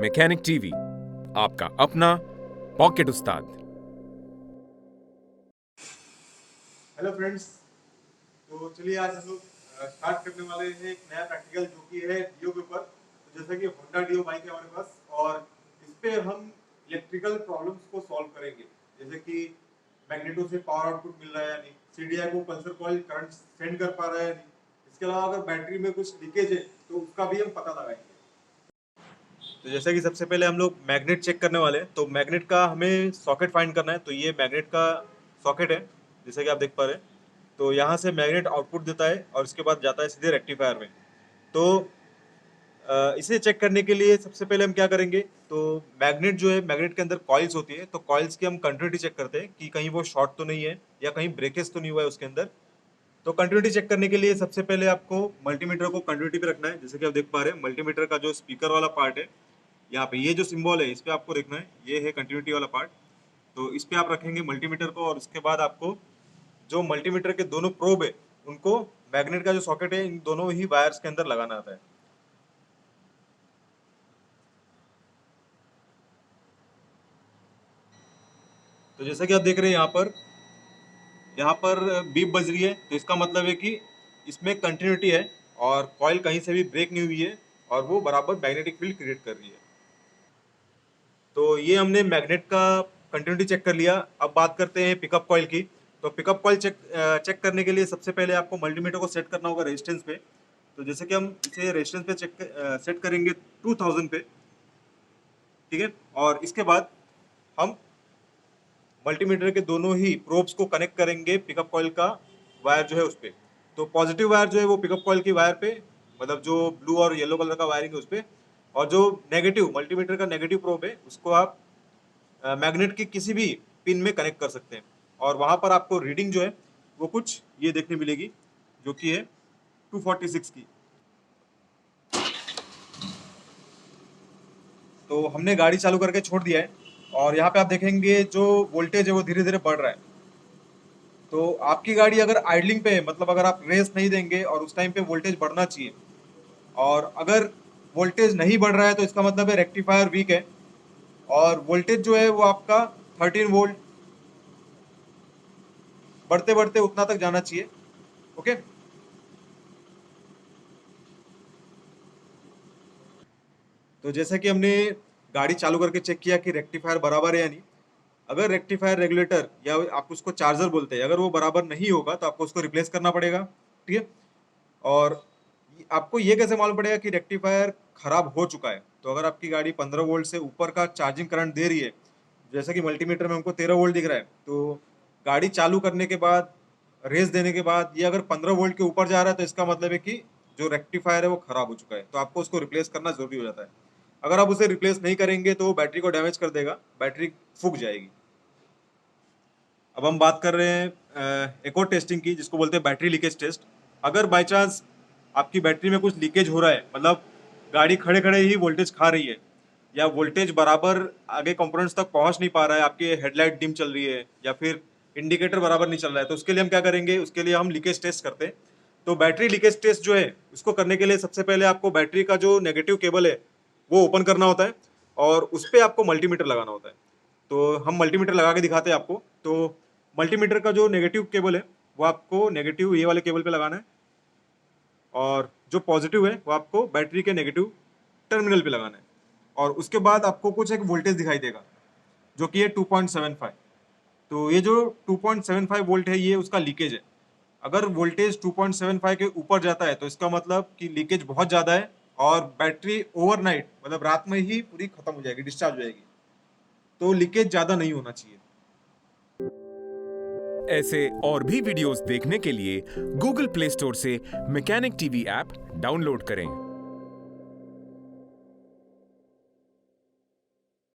Mechanic TV, आपका अपना pocket उस्ताद। Hello friends, तो चलिए आज हम लोग स्टार्ट करने वाले हैं एक नया प्रैक्टिकल जो कि है डियो के ऊपर। तो जैसा कि होंडा डियो बाइक है हमारे पास और इस पे हम इलेक्ट्रिकल प्रॉब्लम्स को सॉल्व करेंगे, जैसे कि मैग्नेटो से पावर आउटपुट मिल रहा है या नहीं, सीडीआई को पल्सर कॉइल करंट सेंड कर पा रहा है या नहीं, इसके अलावा अगर बैटरी में कुछ लीकेज है तो उसका भी हम पता लगाएंगे। तो जैसे कि सबसे पहले हम लोग मैग्नेट चेक करने वाले हैं, तो मैग्नेट का हमें सॉकेट फाइंड करना है। तो ये मैग्नेट का सॉकेट है, जैसे कि आप देख पा रहे हैं। तो यहाँ से मैग्नेट आउटपुट देता है और उसके बाद जाता है सीधे रेक्टिफायर में। तो इसे चेक करने के लिए सबसे पहले हम क्या करेंगे, तो मैग्नेट जो है, मैग्नेट के अंदर कॉइल्स होती है, तो कॉइल्स की हम कंटिन्यूटी चेक करते हैं कि कहीं वो शॉर्ट तो नहीं है या कहीं ब्रेकेज तो नहीं हुआ है उसके अंदर। तो कंटिन्यूटी चेक करने के लिए सबसे पहले आपको मल्टीमीटर को कंटिन्यूटी पे रखना है। जैसे कि आप देख पा रहे हैं, मल्टीमीटर का जो स्पीकर वाला पार्ट है, यहाँ पे ये जो सिंबल है इस पे आपको देखना है, ये है कंटिन्यूटी वाला पार्ट। तो इस पे आप रखेंगे मल्टीमीटर को और उसके बाद आपको जो मल्टीमीटर के दोनों प्रोब है उनको मैग्नेट का जो सॉकेट है इन दोनों ही वायर्स के अंदर लगाना आता है। तो जैसा कि आप देख रहे हैं यहाँ पर बीप बज रही है, तो इसका मतलब है कि इसमें कंटिन्यूटी है और कॉइल कहीं से भी ब्रेक नहीं हुई है और वो बराबर मैग्नेटिक फील्ड क्रिएट कर रही है। तो ये हमने मैग्नेट का कंटिन्यूटी चेक कर लिया। अब बात करते हैं पिकअप कॉइल की। तो पिकअप कॉइल चेक करने के लिए सबसे पहले आपको मल्टीमीटर को सेट करना होगा रेजिस्टेंस पे। तो जैसे कि हम इसे रेजिस्टेंस पे सेट करेंगे 2000 पे, ठीक है। और इसके बाद हम मल्टीमीटर के दोनों ही प्रोब्स को कनेक्ट करेंगे पिकअप कॉइल का वायर जो है उस पे। तो पॉजिटिव वायर जो है वो पिकअप कॉइल की वायर पे, मतलब जो ब्लू और येलो कलर का वायरिंग है उस पे, और जो नेगेटिव मल्टीमीटर का नेगेटिव प्रोब है उसको आप मैग्नेट की किसी भी पिन में कनेक्ट कर सकते हैं। और वहां पर आपको रीडिंग जो है वो कुछ ये देखने मिलेगी, जो कि है 246 की। तो हमने गाड़ी चालू करके छोड़ दिया है और यहाँ पे आप देखेंगे जो वोल्टेज है वो धीरे धीरे बढ़ रहा है। तो आपकी गाड़ी अगर आइडलिंग पे है, मतलब अगर आप रेस नहीं देंगे और उस टाइम पे वोल्टेज बढ़ना चाहिए, और अगर वोल्टेज नहीं बढ़ रहा है तो इसका मतलब है रेक्टिफायर वीक है और वोल्टेज जो है वो आपका 13 वोल्ट बढ़ते बढ़ते उतना तक जाना चाहिए। ओके। तो जैसा कि हमने गाड़ी चालू करके चेक किया कि रेक्टिफायर बराबर है या नहीं। अगर रेक्टिफायर रेगुलेटर या आप उसको चार्जर बोलते हैं, अगर वो बराबर नहीं होगा तो आपको उसको रिप्लेस करना पड़ेगा, ठीक है। और आपको ये कैसे मालूम पड़ेगा कि रेक्टिफायर खराब हो चुका है? तो अगर आपकी गाड़ी 15 वोल्ट से ऊपर का चार्जिंग करंट दे रही है, जैसा कि मल्टीमीटर में हमको 13 वोल्ट दिख रहा है, तो गाड़ी चालू करने के बाद, रेस देने के बाद ये अगर 15 वोल्ट के ऊपर जा रहा है तो इसका मतलब है कि जो रेक्टिफायर है वो खराब हो चुका है, तो आपको उसको रिप्लेस करना जरूरी हो जाता है। अगर आप उसे रिप्लेस नहीं करेंगे तो वो बैटरी को डैमेज कर देगा, बैटरी फूक जाएगी। अब हम बात कर रहे हैं एक और टेस्टिंग की, जिसको बोलते हैं बैटरी लीकेज टेस्ट। अगर बाई चांस आपकी बैटरी में कुछ लीकेज हो रहा है, मतलब गाड़ी खड़े खड़े ही वोल्टेज खा रही है या वोल्टेज बराबर आगे कंपोनेंट्स तक पहुंच नहीं पा रहा है, आपकी हेडलाइट डिम चल रही है या फिर इंडिकेटर बराबर नहीं चल रहा है, तो उसके लिए हम क्या करेंगे, उसके लिए हम लीकेज टेस्ट करते हैं। तो बैटरी लीकेज टेस्ट जो है उसको करने के लिए सबसे पहले आपको बैटरी का जो नेगेटिव केबल है वो ओपन करना होता है और उस पर आपको मल्टीमीटर लगाना होता है। तो हम मल्टीमीटर लगा के दिखाते हैं आपको। तो मल्टीमीटर का जो नेगेटिव केबल है वो आपको नेगेटिव ये वाले केबल पे लगाना है और जो पॉजिटिव है वो आपको बैटरी के नेगेटिव टर्मिनल पे लगाना है। और उसके बाद आपको कुछ एक वोल्टेज दिखाई देगा जो कि है 2.75। तो ये जो 2.75 वोल्ट है ये उसका लीकेज है। अगर वोल्टेज 2.75 के ऊपर जाता है तो इसका मतलब कि लीकेज बहुत ज़्यादा है और बैटरी ओवरनाइट, मतलब रात में ही पूरी खत्म हो जाएगी, डिस्चार्ज हो जाएगी। तो लीकेज ज़्यादा नहीं होना चाहिए। ऐसे और भी वीडियोस देखने के लिए गूगल प्ले स्टोर से मैकेनिक टीवी ऐप डाउनलोड करें।